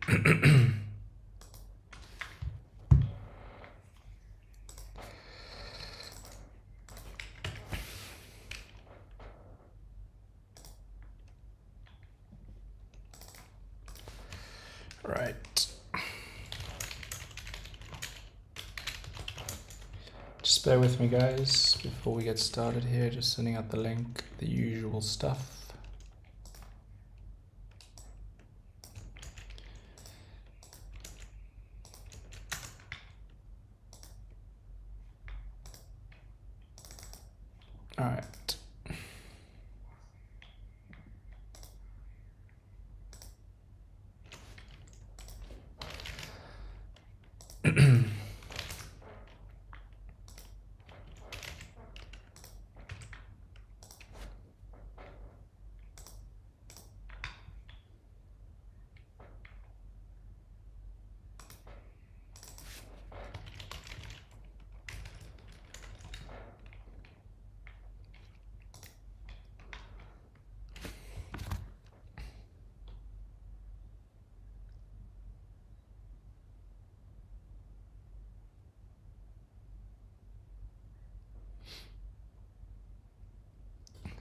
Right. Just bear with me, guys, before we get started here. Just sending out the link, the usual stuff. All right.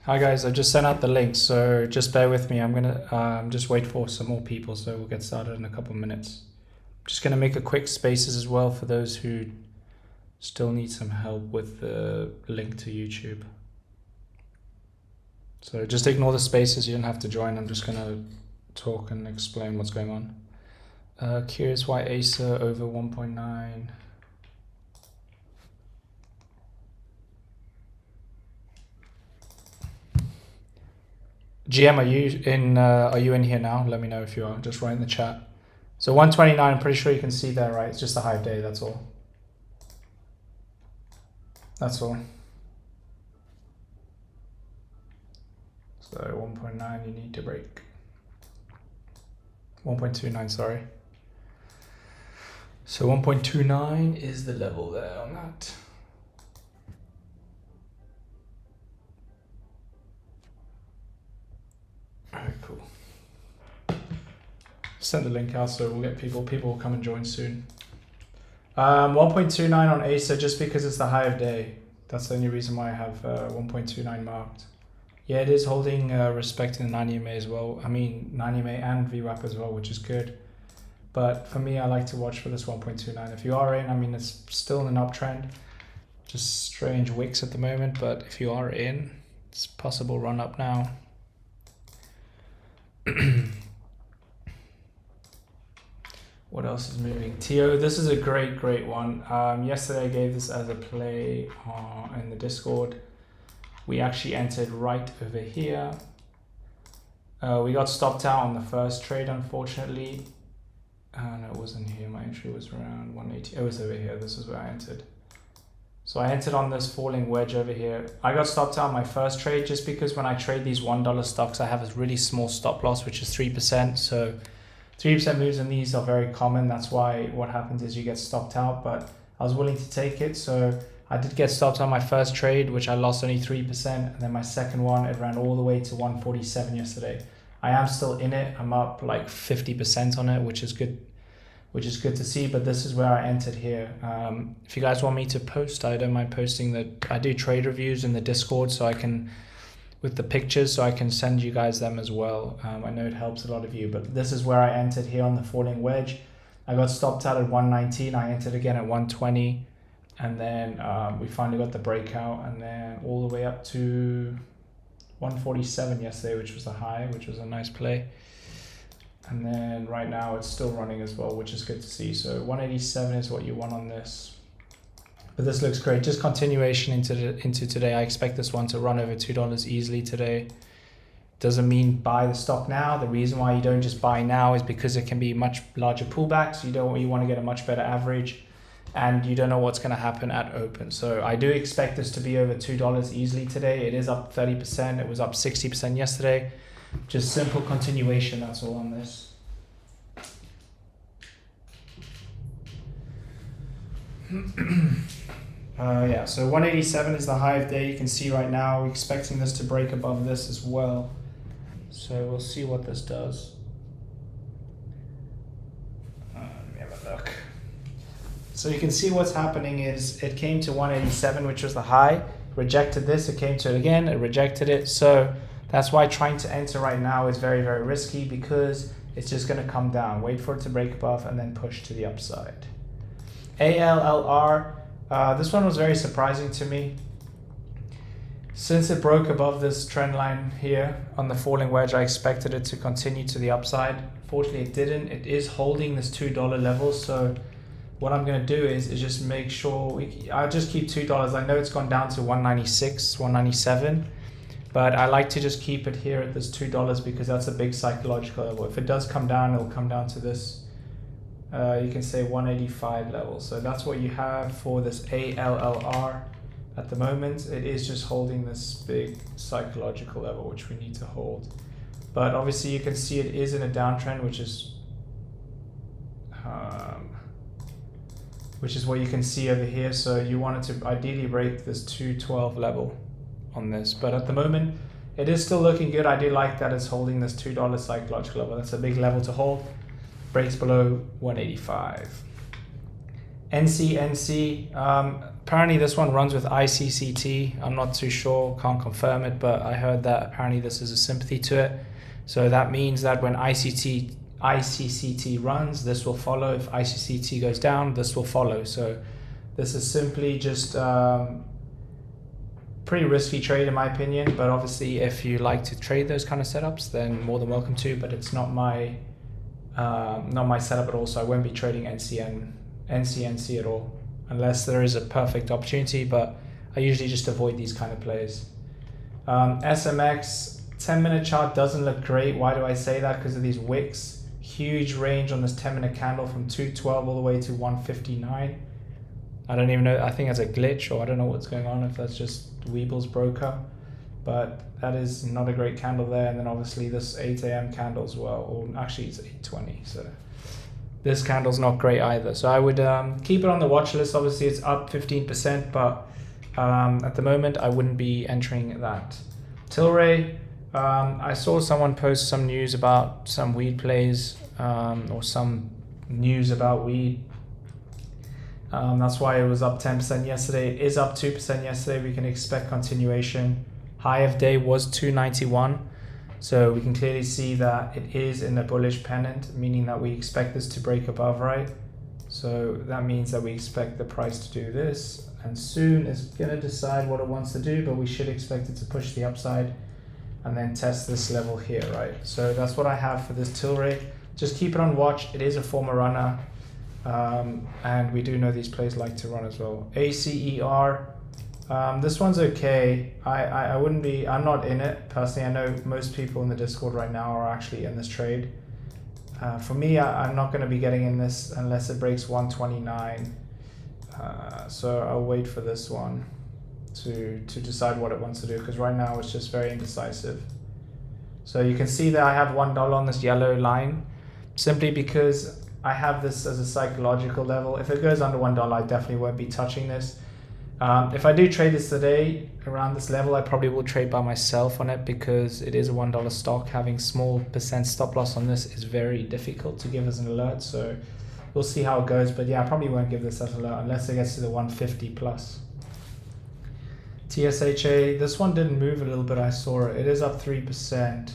Hi guys, I just sent out the link, so just bear with me. I'm gonna just wait for some more people, so we'll get started in a couple of minutes. Just gonna make a quick spaces as well for those who still need some help with the link to YouTube. So just ignore the spaces, you don't have to join. I'm just gonna talk and explain what's going on. Curious why Acer over 1.9. GM, are you in here now? Let me know if you are. Just write in the chat. So 129, I'm pretty sure you can see there, right? It's just a high day, that's all. That's all. So 1.9 you need to break. 1.29, sorry. So 1.29 is the level there on that. Alright, cool. Send the link out so we'll get people will come and join soon. 1.29 on Acer just because it's the high of day. That's the only reason why I have 1.29 marked. Yeah, it is holding respect in the 90 EMA as well. I mean 90 EMA and VWAP as well, which is good. But for me, I like to watch for this 1.29. If you are in, I mean, it's still in an uptrend. Just strange wicks at the moment, but if you are in, it's possible run up now. What else is moving? TO, this is a great one. Yesterday I gave this as a play in the Discord. We actually entered right over here. We got stopped out on the first trade, unfortunately. No, it wasn't here. My entry was around 180. It was over here. This is where I entered. So I entered on this falling wedge over here. I got stopped out on my first trade just because when I trade these $1 stocks, I have a really small stop loss, which is 3%. So 3% moves in these are very common. That's why what happens is you get stopped out, but I was willing to take it. So I did get stopped on my first trade, which I lost only 3%. And then my second one, it ran all the way to 147 yesterday. I am still in it. I'm up like 50% on it, which is good to see. But this is where I entered here. If you guys want me to post, I don't mind posting that. I do trade reviews in the Discord, so I can, with the pictures, so I can send you guys them as well. I know it helps a lot of you, but this is where I entered here on the falling wedge. I got stopped out at 119. I entered again at 120, and then we finally got the breakout, and then all the way up to 147 yesterday, which was the high, which was a nice play. And then right now it's still running as well, which is good to see. So 187 is what you want on this. But this looks great. Just continuation into today. I expect this one to run over $2 easily today. Doesn't mean buy the stock now. The reason why you don't just buy now is because it can be much larger pullbacks. You want to get a much better average, and you don't know what's going to happen at open. So I do expect this to be over $2 easily today. It is up 30%. It was up 60% yesterday. Just simple continuation, that's all on this. Yeah, so 187 is the high of day. You can see right now, we're expecting this to break above this as well. So we'll see what this does. So you can see what's happening is it came to 187, which was the high, rejected this, it came to it again, it rejected it. So that's why trying to enter right now is very, very risky, because it's just going to come down, wait for it to break above, and then push to the upside. ALLR, this one was very surprising to me. Since it broke above this trend line here on the falling wedge, I expected it to continue to the upside. Fortunately, it didn't. It is holding this $2 level. So what I'm going to do is just make sure, I'll just keep $2. I know it's gone down to 196, 197, but I like to just keep it here at this $2 because that's a big psychological level. If it does come down, it'll come down to this, you can say 185 level. So that's what you have for this ALLR. At the moment, it is just holding this big psychological level, which we need to hold. But obviously you can see it is in a downtrend, which is what you can see over here. So you wanted to ideally break this 212 level on this. But at the moment, it is still looking good. I do like that it's holding this $2 psychological level. That's a big level to hold. Breaks below 185. NC, apparently this one runs with ICCT. I'm not too sure, can't confirm it, but I heard that apparently this is a sympathy to it. So that means that when ICCT runs, this will follow. If ICCT goes down, this will follow. So this is simply just pretty risky trade in my opinion, but obviously if you like to trade those kind of setups, then more than welcome to, but it's not my setup at all, so I won't be trading NCNC at all, unless there is a perfect opportunity, but I usually just avoid these kind of plays. SMX, 10-minute chart doesn't look great. Why do I say that? Because of these wicks. Huge range on this 10-minute candle from 212 all the way to 159. I don't even know, I think that's a glitch, or I don't know what's going on, if that's just Weeble's broker, but that is not a great candle there. And then obviously this 8 AM candle as well, or actually it's 8:20, so this candle's not great either. So I would keep it on the watch list. Obviously it's up 15%, but at the moment I wouldn't be entering that. Tilray, I saw someone post some news about some weed plays, or some news about weed. That's why it was up 10% yesterday. It is up 2% yesterday. We can expect continuation. High of day was 291. So we can clearly see that it is in a bullish pennant, meaning that we expect this to break above, right? So that means that we expect the price to do this, and soon it's gonna decide what it wants to do, but we should expect it to push the upside and then test this level here, right? So that's what I have for this Tilray. Just keep it on watch. It is a former runner, and we do know these plays like to run as well. ACER. This one's okay. I wouldn't be, I'm not in it personally. I know most people in the Discord right now are actually in this trade. For me, I'm not going to be getting in this unless it breaks 129. So I'll wait for this one to decide what it wants to do, because right now it's just very indecisive. So you can see that I have $1 on this yellow line, simply because I have this as a psychological level. If it goes under $1, I definitely won't be touching this. If I do trade this today around this level, I probably will trade by myself on it, because it is a $1 stock. Having small percent stop loss on this is very difficult to give as an alert. So we'll see how it goes. But yeah, I probably won't give this as an alert unless it gets to the 150 plus. TSHA, this one didn't move a little bit. I saw it. It is up 3%.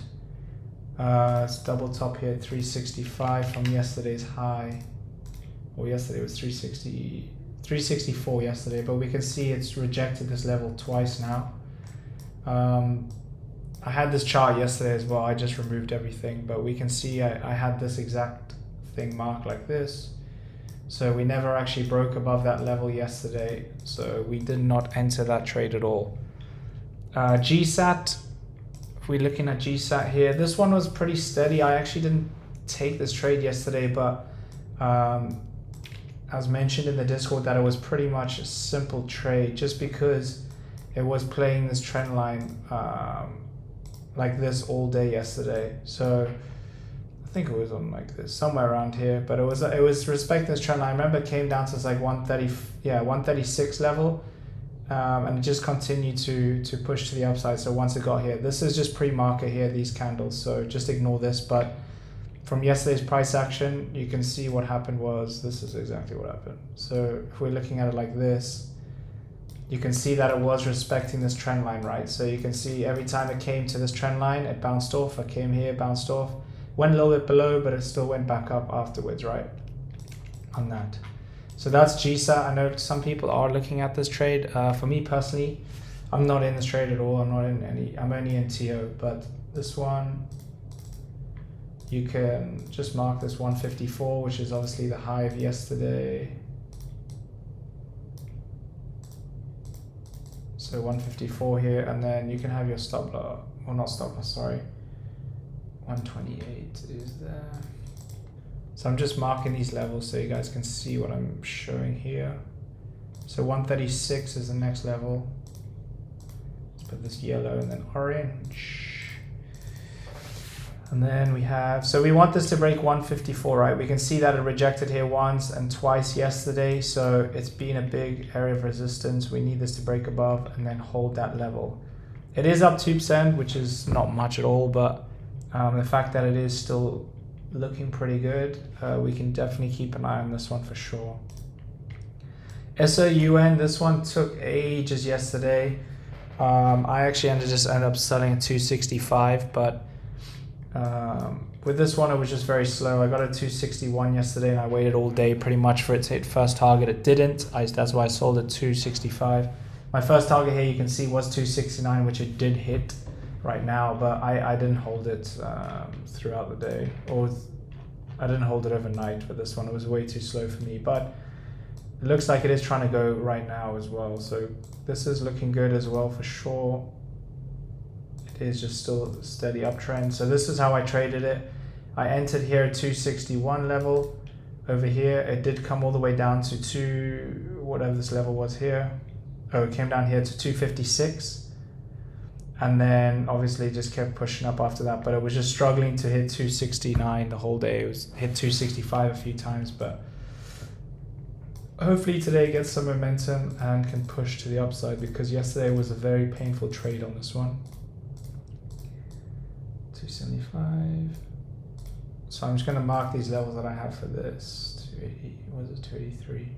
It's double top here at 365 from yesterday's high. Well, yesterday was 364 yesterday, but we can see it's rejected this level twice now. I had this chart yesterday as well. I just removed everything, but we can see I had this exact thing marked like this. So we never actually broke above that level yesterday. So we did not enter that trade at all. GSAT, if we're looking at GSAT here, this one was pretty steady. I actually didn't take this trade yesterday, but as mentioned in the Discord, that it was pretty much a simple trade, just because it was playing this trend line like this all day yesterday. So I think it was on like this, somewhere around here, but it was respecting this trend line. I remember it came down to like 136 level, and it just continued to push to the upside. So once it got here, this is just pre-market here, these candles, so just ignore this. But from yesterday's price action, you can see what happened was, this is exactly what happened. So if we're looking at it like this, you can see that it was respecting this trend line, right? So you can see every time it came to this trend line, it bounced off. I came here, bounced off, went a little bit below, but it still went back up afterwards, right? On that. So that's GSAT. I know some people are looking at this trade. For me personally, I'm not in this trade at all. I'm not in any, I'm only in TO, but this one, you can just mark this 154, which is obviously the high of yesterday. So 154 here, and then you can have your stop loss, well not stop loss, sorry. 128 is there. So I'm just marking these levels so you guys can see what I'm showing here. So 136 is the next level. Let's put this yellow and then orange. And then we have, so we want this to break 154, right? We can see that it rejected here once and twice yesterday. So it's been a big area of resistance. We need this to break above and then hold that level. It is up 2%, which is not much at all, but the fact that it is still looking pretty good, we can definitely keep an eye on this one for sure. SOUN, this one took ages yesterday. I actually ended up selling at 265, but with this one, it was just very slow. I got a 261 yesterday and I waited all day pretty much for it to hit first target. It didn't. That's why I sold at 265. My first target here, you can see, was 269, which it did hit right now, but I didn't hold it throughout the day, or I didn't hold it overnight for this one. It was way too slow for me, but it looks like it is trying to go right now as well. So this is looking good as well for sure. Is just still a steady uptrend. So this is how I traded it. I entered here at 261 level. Over here, it did come all the way down to whatever this level was here. Oh, it came down here to 256. And then obviously just kept pushing up after that, but it was just struggling to hit 269 the whole day. It was hit 265 a few times, but hopefully today gets some momentum and can push to the upside, because yesterday was a very painful trade on this one. 275. So I'm just going to mark these levels that I have for this. 280, what is it, 283?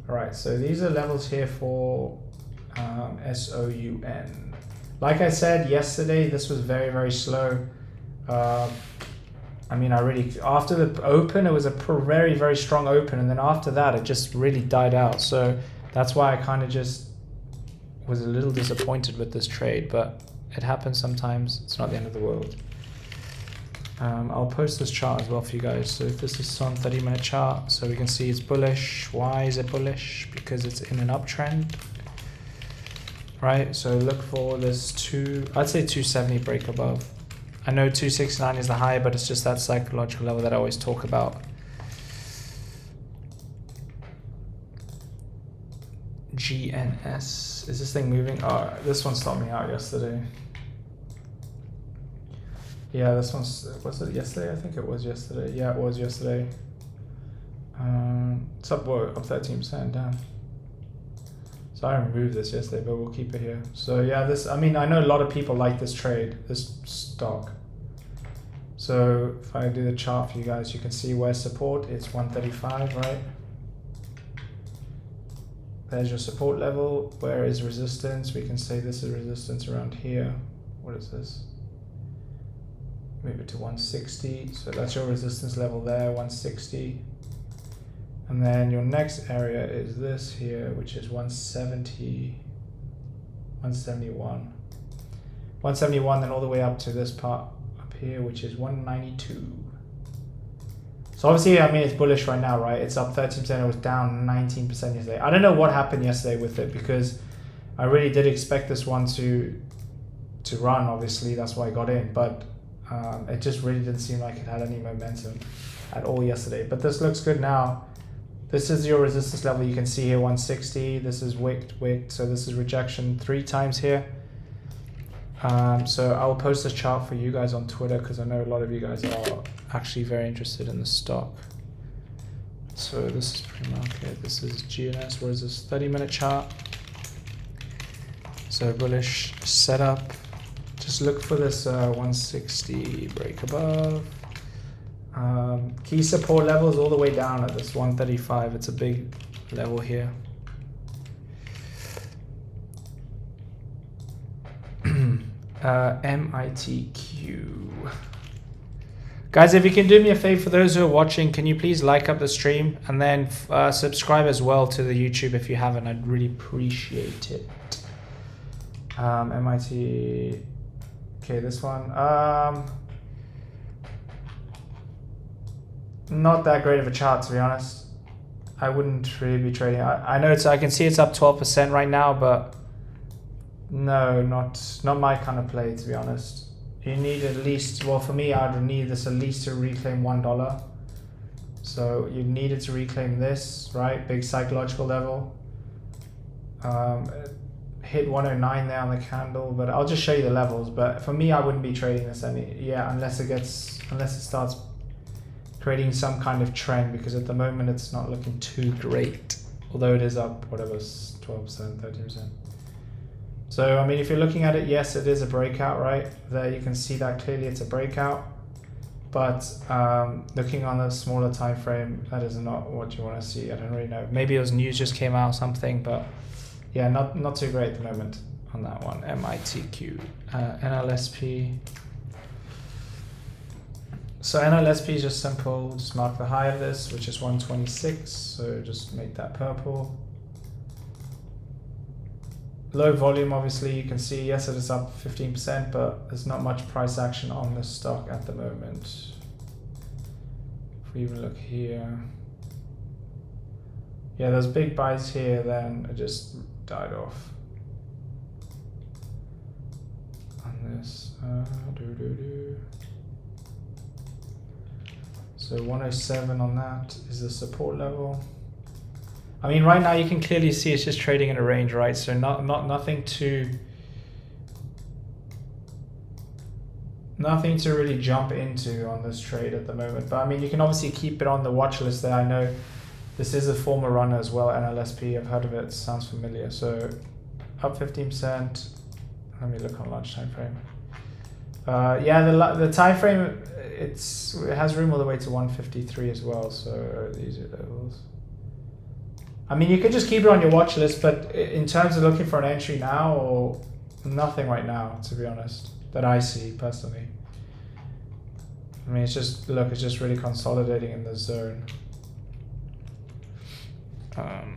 All right, so these are levels here for SOUN. Like I said yesterday, this was very, very slow. I mean, after the open, it was a very, very strong open. And then after that, it just really died out. So that's why I kind of just was a little disappointed with this trade, but it happens sometimes. It's not the end of the world. I'll post this chart as well for you guys. So this is on 30-minute chart. So we can see it's bullish. Why is it bullish? Because it's in an uptrend, right? So look for this I'd say 270 break above. I know 269 is the high, but it's just that psychological level that I always talk about. GNS. Is this thing moving? Oh, this one stopped me out yesterday. Yeah, this one's, was it yesterday? I think it was yesterday. Yeah, it was yesterday. It's up 13%, damn. So I removed this yesterday, but we'll keep it here. So yeah, I mean, I know a lot of people like this trade, this stock. So if I do the chart for you guys, you can see where support, it's 135, right? There's your support level. Where is resistance? We can say this is resistance around here. What is this? Move it to 160. So that's your resistance level there, 160. And then your next area is this here, which is 170, 171. 171, then all the way up to this part up here, which is 192. So obviously, I mean, it's bullish right now, right? It's up 13%. It was down 19% yesterday. I don't know what happened yesterday with it, because I really did expect this one to run. Obviously, that's why I got in, but it just really didn't seem like it had any momentum at all yesterday. But this looks good now. This is your resistance level. You can see here 160. This is wicked. So this is rejection 3 times here. So I'll post this chart for you guys on Twitter, because I know a lot of you guys are actually very interested in the stock. So this is pre-market, this is GNS, where is this 30-minute chart? So bullish setup, just Just look for this 160 break above. Key support levels all the way down at this 135. It's a big level here. MITQ. Guys, if you can do me a favor, for those who are watching, can you please like up the stream and then subscribe as well to the YouTube if you haven't? I'd really appreciate it. MIT. Okay, this one. Not that great of a chart, to be honest. I wouldn't really be trading. I know I can see it's up 12% right now, but no, not my kind of play, to be honest. You need at least, well, for me, I'd need this at least to reclaim $1. So you needed to reclaim this, right? Big psychological level. Hit 109 there on the candle, but I'll just show you the levels. But for me, I wouldn't be trading this unless it starts creating some kind of trend, because at the moment it's not looking too great. Although it is up, whatever, 12%, 13%. So, I mean, if you're looking at it, yes, it is a breakout, right? There you can see that clearly it's a breakout. But looking on the smaller time frame, that is not what you want to see. I don't really know. Maybe it was news just came out or something, but yeah, not too great at the moment on that one. MITQ, NLSP. So NLSP is just simple. Just mark the high of this, which is 126. So just make that purple. Low volume, obviously, you can see, yes, it is up 15%, but there's not much price action on this stock at the moment. If we even look here, yeah, there's big buys here, then it just died off on this. So 107 on that is the support level. I mean, right now you can clearly see it's just trading in a range, right? So nothing to really jump into on this trade at the moment. But I mean, you can obviously keep it on the watch list there. I know this is a former runner as well, NLSP. I've heard of it. Sounds familiar. So up 15%. Let me look on large time frame. Yeah, the time frame, it has room all the way to 153 as well. So these are levels. I mean, you could just keep it on your watch list, but in terms of looking for an entry now, or nothing right now, to be honest, that I see personally. I mean, it's just, look, it's just really consolidating in the zone. Right,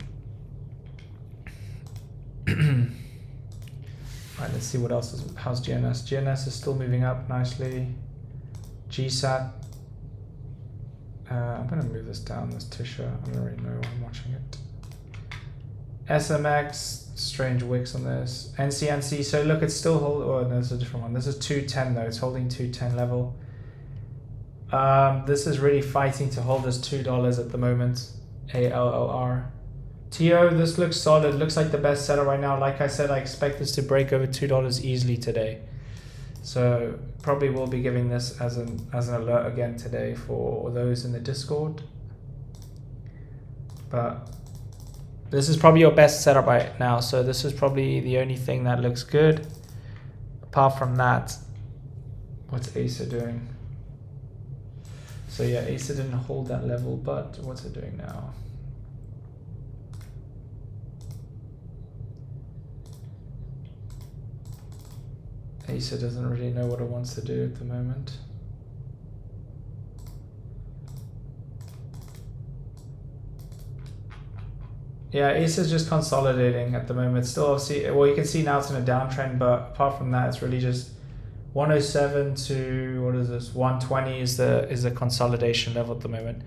let's see what else is, how's GNS? GNS is still moving up nicely. GSAT. I'm gonna move this down, this Tisha. I don't really know why I'm watching it. SMX, strange wicks on this. NCNC, so look, it's still holding, oh, no, this is a different one. This is 210 though, it's holding 210 level. This is really fighting to hold this $2 at the moment, ALLR. TO, this looks solid, looks like the best setup right now. Like I said, I expect this to break over $2 easily today. So probably will be giving this as an alert again today for those in the Discord. But this is probably your best setup right now. So this is probably the only thing that looks good. Apart from that, what's Acer doing? So yeah, Acer didn't hold that level, but what's it doing now? Acer doesn't really know what it wants to do at the moment. Yeah, Acer's just consolidating at the moment. Still, obviously, well, you can see now it's in a downtrend, but apart from that, it's really just 107 to, what is this, 120 is the consolidation level at the moment.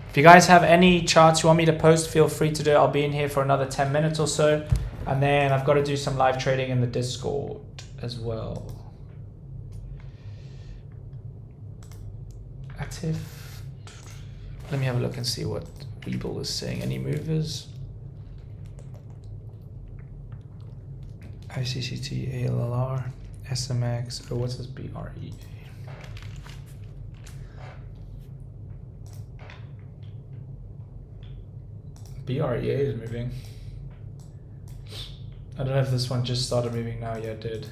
If you guys have any charts you want me to post, feel free to do it. I'll be in here for another 10 minutes or so, and then I've got to do some live trading in the Discord as well. Active. Let me have a look and see what Weeble is saying. Any movers? ICCT, ALLR, SMX. Oh, what's this? BREA. BREA is moving. I don't know if this one just started moving now. Yeah, it did.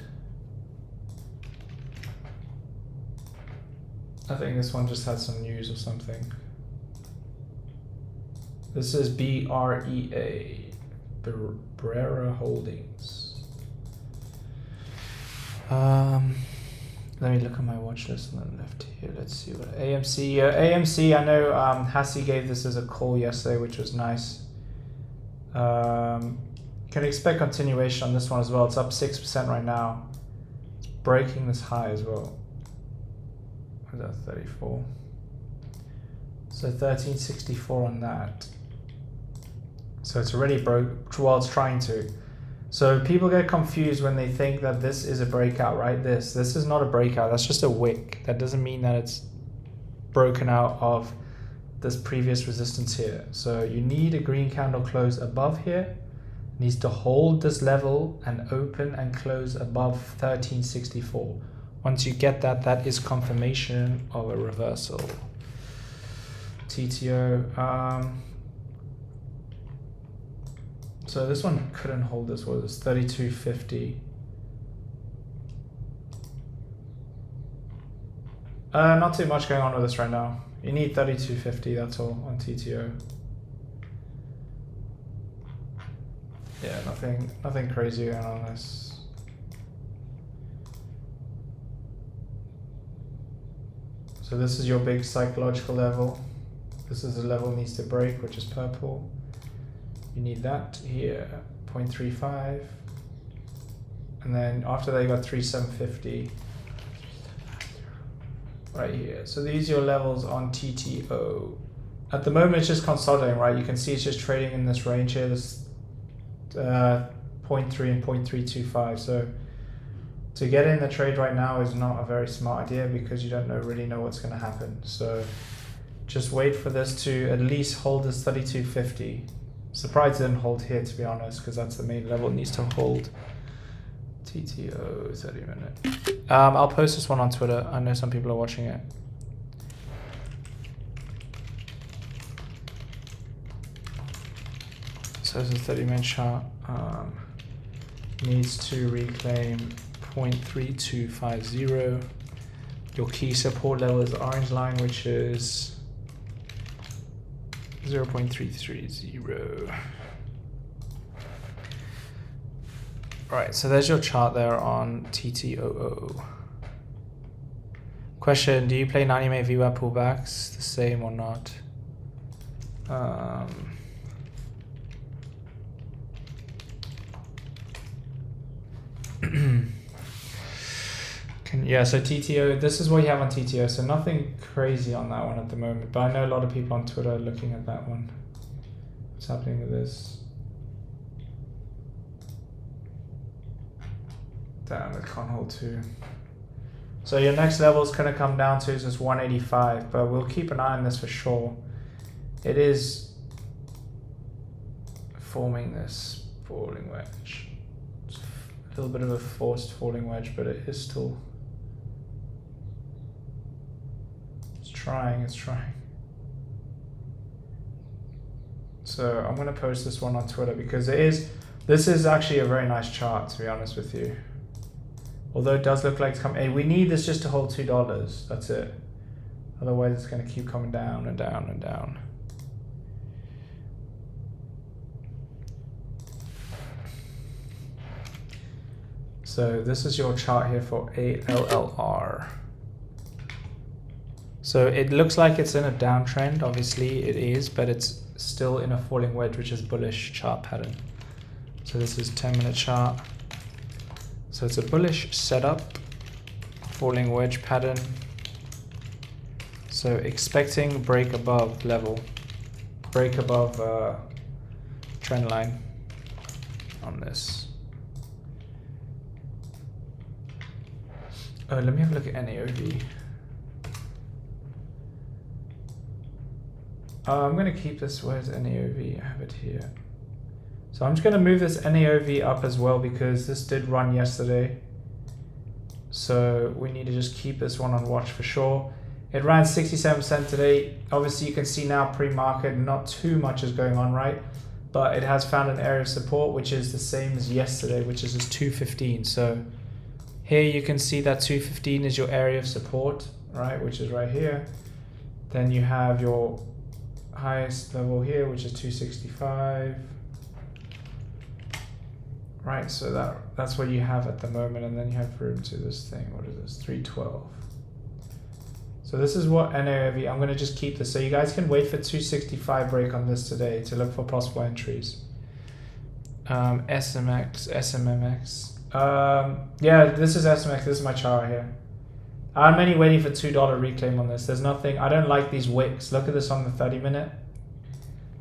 I think this one just had some news or something. This is BREA, Brera Holdings. Let me look at my watch list on the left here. Let's see what AMC. AMC. I know Hassie gave this as a call yesterday, which was nice. Can expect continuation on this one as well. It's up 6% right now. It's breaking this high as well. What is that? 34. So 1364 on that. So it's already broke. Well, it's trying to. So people get confused when they think that this is a breakout, right? This is not a breakout. That's just a wick. That doesn't mean that it's broken out of this previous resistance here. So you need a green candle close above here. It needs to hold this level and open and close above 1364. Once you get that, that is confirmation of a reversal. TTO. So this one couldn't hold this. What was this? 32.50. Not too much going on with this right now. You need 32.50, that's all on TTO. Yeah, nothing crazy going on this. So this is your big psychological level. This is the level it needs to break, which is purple. You need that here, 0.35. And then after that you got 3,750 right here. So these are your levels on TTO. At the moment it's just consolidating, right? You can see it's just trading in this range here, this 0.3 and 0.325. So to get in the trade right now is not a very smart idea because you don't really know what's going to happen. So just wait for this to at least hold this 32.50. Surprised it didn't hold here, to be honest, because that's the main level it needs to hold. TTO 30 minute. I'll post this one on Twitter. I know some people are watching it. So this is a 30-minute chart. Needs to reclaim 0.3250. Your key support level is the orange line, which is 0.330. Right, so there's your chart there on TTOO. Question, do you play 90-minute VWAP pullbacks the same or not? Yeah, so TTO, this is what you have on TTO, so nothing crazy on that one at the moment, but I know a lot of people on Twitter are looking at that one. What's happening with this? Damn, it can't hold too. So your next level is going to come down to just 185, but we'll keep an eye on this for sure. It is forming this falling wedge. It's a little bit of a forced falling wedge, but it is still... It's trying. So I'm going to post this one on Twitter because this is actually a very nice chart, to be honest with you. Although it does look like it's coming, hey, we need this just to hold $2. That's it. Otherwise it's going to keep coming down and down and down. So this is your chart here for ALLR. So it looks like it's in a downtrend, obviously it is, but it's still in a falling wedge, which is bullish chart pattern. So this is 10-minute chart. So it's a bullish setup, falling wedge pattern. So expecting break above level, break above trend line on this. Let me have a look at NAOV. I'm going to keep this, where's NAOV? I have it here. So I'm just going to move this NAOV up as well because this did run yesterday. So we need to just keep this one on watch for sure. It ran 67% today. Obviously you can see now pre-market, not too much is going on, right? But it has found an area of support, which is the same as yesterday, which is just 215. So here you can see that 215 is your area of support right, which is right here. Then you have your highest level here, which is 265. Right, so that's what you have at the moment, and then you have room to this thing. What is this? 312. So this is what NAOV. I'm going to just keep this. So you guys can wait for 265 break on this today to look for possible entries. SMX, SMMX. Yeah, this is SMX. This is my chart here. I'm only waiting for $2 reclaim on this. There's nothing. I don't like these wicks. Look at this on the 30-minute.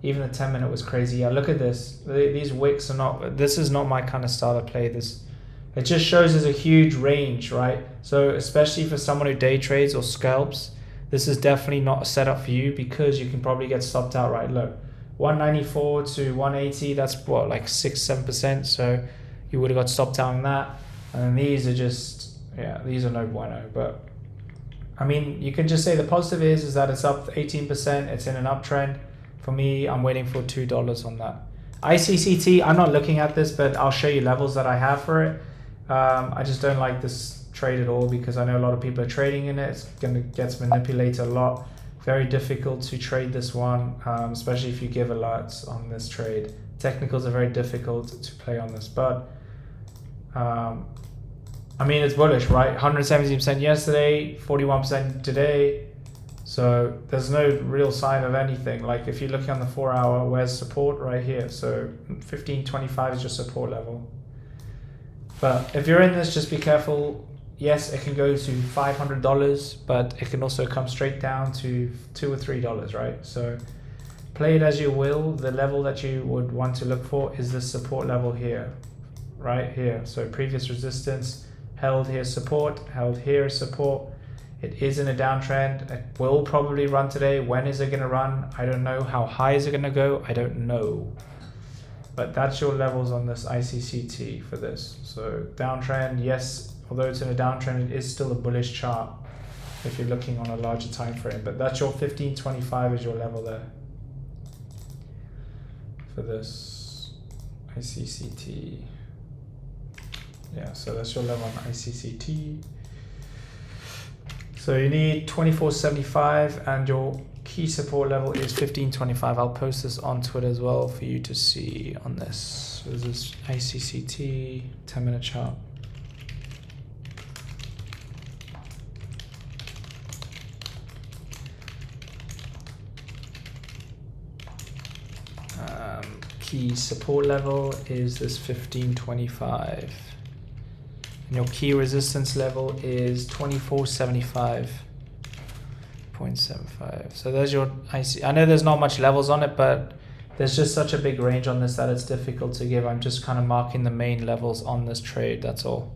Even the 10-minute was crazy. Yeah, look at this. These wicks are not. This is not my kind of style of play. It just shows there's a huge range, right? So especially for someone who day trades or scalps, this is definitely not a setup for you because you can probably get stopped out, right? Look, 194 to 180, that's what, like 6-7%. So you would have got stopped out on that. And these are just, yeah, these are no bueno. But I mean, you can just say the positive is that it's up 18%. It's in an uptrend. For me, I'm waiting for $2 on that. ICCT, I'm not looking at this, but I'll show you levels that I have for it. I just don't like this trade at all because I know a lot of people are trading in it. It's going to get manipulated a lot. Very difficult to trade this one, especially if you give alerts on this trade. Technicals are very difficult to play on this, but I mean, it's bullish, right? 117% yesterday, 41% today. So there's no real sign of anything. Like if you're looking on the 4-hour, where's support? Right here. So 1525 is your support level. But if you're in this, just be careful. Yes, it can go to $500, but it can also come straight down to $2 or $3, right? So play it as you will. The level that you would want to look for is this support level here, right here. So previous resistance, held here support, held here support. It is in a downtrend. It will probably run today. When is it going to run? I don't know. How high is it going to go? I don't know. But that's your levels on this ICCT for this. So downtrend, yes, although it's in a downtrend, it is still a bullish chart if you're looking on a larger time frame. But that's your 1525 is your level there for this ICCT. Yeah, so that's your level on ICCT. So you need 2475 and your key support level is 1525. I'll post this on Twitter as well for you to see on this. So this is ICCT 10-minute chart. Key support level is this 1525. And your key resistance level is 2475.75. So there's your IC. I know there's not much levels on it, but there's just such a big range on this that it's difficult to give. I'm just kind of marking the main levels on this trade, that's all.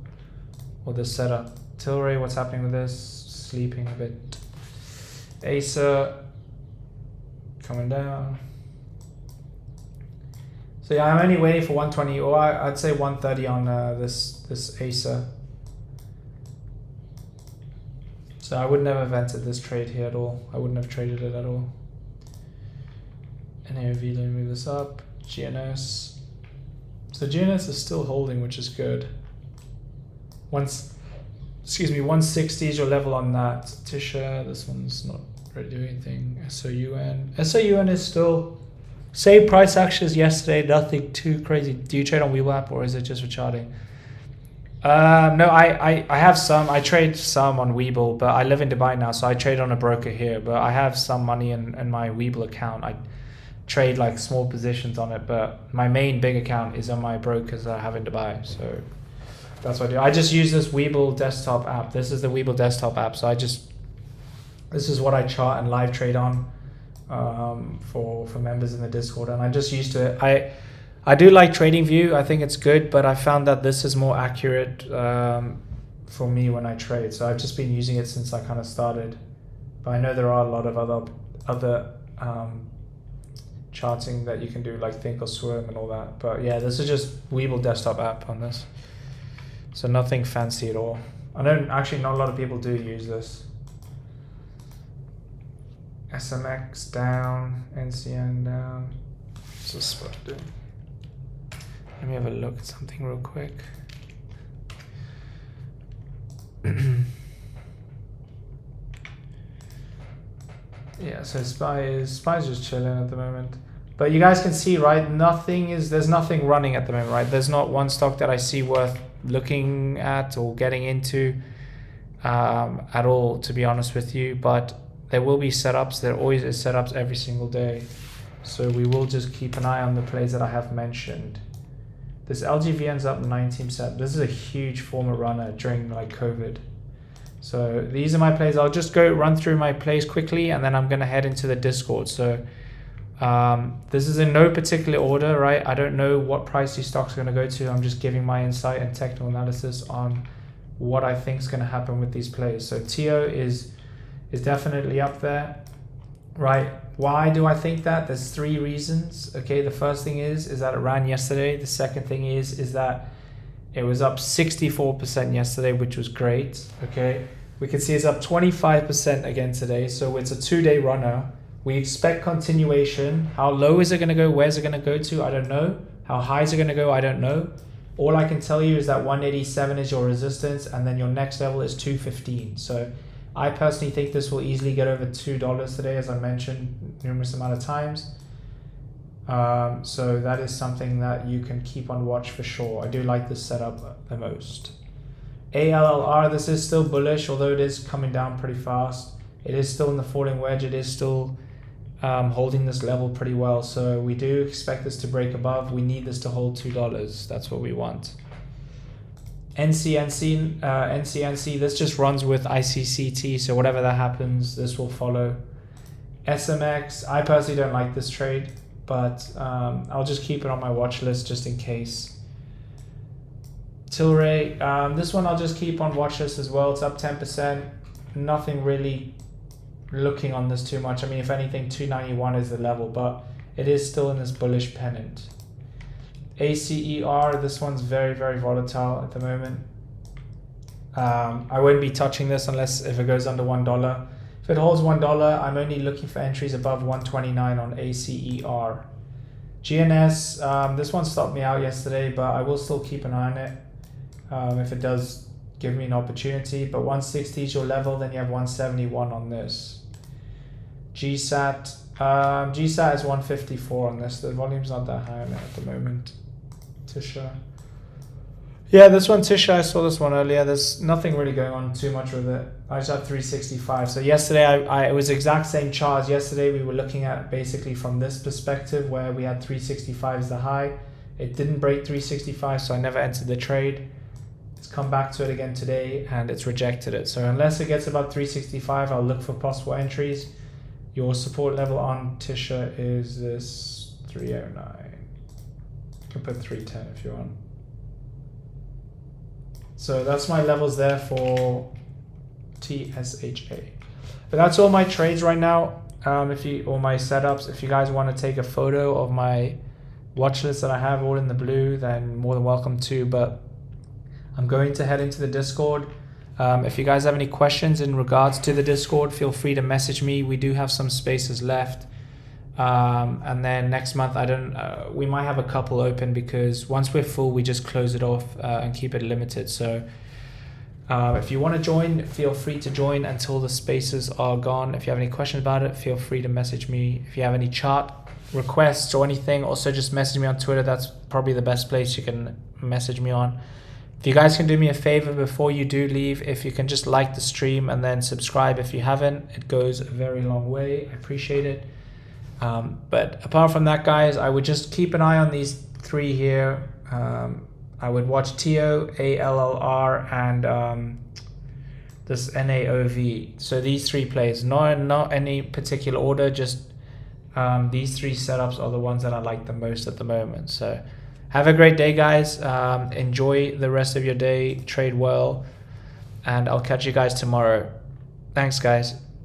Or this setup. Tilray, what's happening with this? Sleeping a bit. Acer coming down. So yeah, I'm only waiting for 120, or I'd say 130 on this Acer. So I would never have entered this trade here at all. I wouldn't have traded it at all. NAOV, let me move this up. GNS. So GNS is still holding, which is good. 160 is your level on that. Tisha, this one's not really doing anything. SOUN. SOUN is still same price action as yesterday, nothing too crazy. Do you trade on WeWap or is it just for charting? No, I have some. I trade some on Webull, but I live in Dubai now, so I trade on a broker here. But I have some money in my Webull account. I trade like small positions on it, but my main big account is on my brokers that I have in Dubai. So that's what I do. I just use this Webull desktop app. This is the Webull desktop app. So this is what I chart and live trade on. For members in the Discord, and I'm just used to it. I do like TradingView. I think it's good, but I found that this is more accurate for me when I trade. So I've just been using it since I kind of started. But I know there are a lot of other charting that you can do, like Thinkorswim and all that. But yeah, this is just Webull desktop app on this. So nothing fancy at all. I know actually not a lot of people do use this. SMX down, NCN down. What's this spot doing? Let me have a look at something real quick. Yeah, so Spy's just chilling at the moment. But you guys can see, right, there's nothing running at the moment, right? There's not one stock that I see worth looking at or getting into at all, to be honest with you. But there will be setups. There always is setups every single day. So we will just keep an eye on the plays that I have mentioned. This LGVN's up 19%. This is a huge former runner during like COVID. So these are my plays. I'll just go run through my plays quickly, and then I'm going to head into the Discord. So this is in no particular order, right? I don't know what price these stocks are going to go to. I'm just giving my insight and technical analysis on what I think is going to happen with these plays. So TO is definitely up there, right? Why do I think that? There's 3 reasons. Okay, the first thing is that it ran yesterday. The second thing is that it was up 64% yesterday, which was great. Okay, we can see it's up 25% again today. So it's a 2-day runner. We expect continuation. How low is it going to go? Where's it going to go to? I don't know. How high is it going to go? I don't know. All I can tell you is that 187 is your resistance, and then your next level is 215. So I personally think this will easily get over $2 today, as I mentioned numerous amount of times. So that is something that you can keep on watch for sure. I do like this setup the most. ALLR, this is still bullish, although it is coming down pretty fast. It is still in the falling wedge. It is still holding this level pretty well. So we do expect this to break above. We need this to hold $2. That's what we want. NCNC, this just runs with ICCT. So whatever that happens, this will follow. SMX, I personally don't like this trade, but I'll just keep it on my watch list just in case. Tilray, this one I'll just keep on watch list as well. It's up 10%. Nothing really looking on this too much. I mean, if anything, 291 is the level, but it is still in this bullish pennant. ACER, this one's very, very volatile at the moment. I won't be touching this unless if it goes under $1. If it holds $1, I'm only looking for entries above 129 on ACER. GNS, this one stopped me out yesterday, but I will still keep an eye on it if it does give me an opportunity. But 160 is your level, then you have 171 on this. GSAT, GSAT is 154 on this. The volume's not that high on it at the moment. Tisha. Yeah, this one, Tisha, I saw this one earlier. There's nothing really going on too much with it. I just have 365. So yesterday, it was exact same chart as yesterday. We were looking at basically from this perspective where we had 365 as the high. It didn't break 365, so I never entered the trade. It's come back to it again today, and it's rejected it. So unless it gets above 365, I'll look for possible entries. Your support level on Tisha is this 309. You can put 310 if you want. So that's my levels there for TSHA. But that's all my trades right now. All my setups. If you guys want to take a photo of my watch list that I have all in the blue, then more than welcome to. But I'm going to head into the Discord. If you guys have any questions in regards to the Discord, feel free to message me. We do have some spaces left. And then next month, we might have a couple open because once we're full, we just close it off and keep it limited. So if you want to join, feel free to join until the spaces are gone. If you have any questions about it, feel free to message me. If you have any chart requests or anything, also just message me on Twitter. That's probably the best place you can message me on. If you guys can do me a favor before you do leave, if you can just like the stream and then subscribe if you haven't, it goes a very long way. I appreciate it. But apart from that, guys, I would just keep an eye on these 3 here. I would watch TO, ALLR, and this NAOV. So these 3 plays, not any particular order, just these 3 setups are the ones that I like the most at the moment. So have a great day, guys. Enjoy the rest of your day. Trade well. And I'll catch you guys tomorrow. Thanks, guys.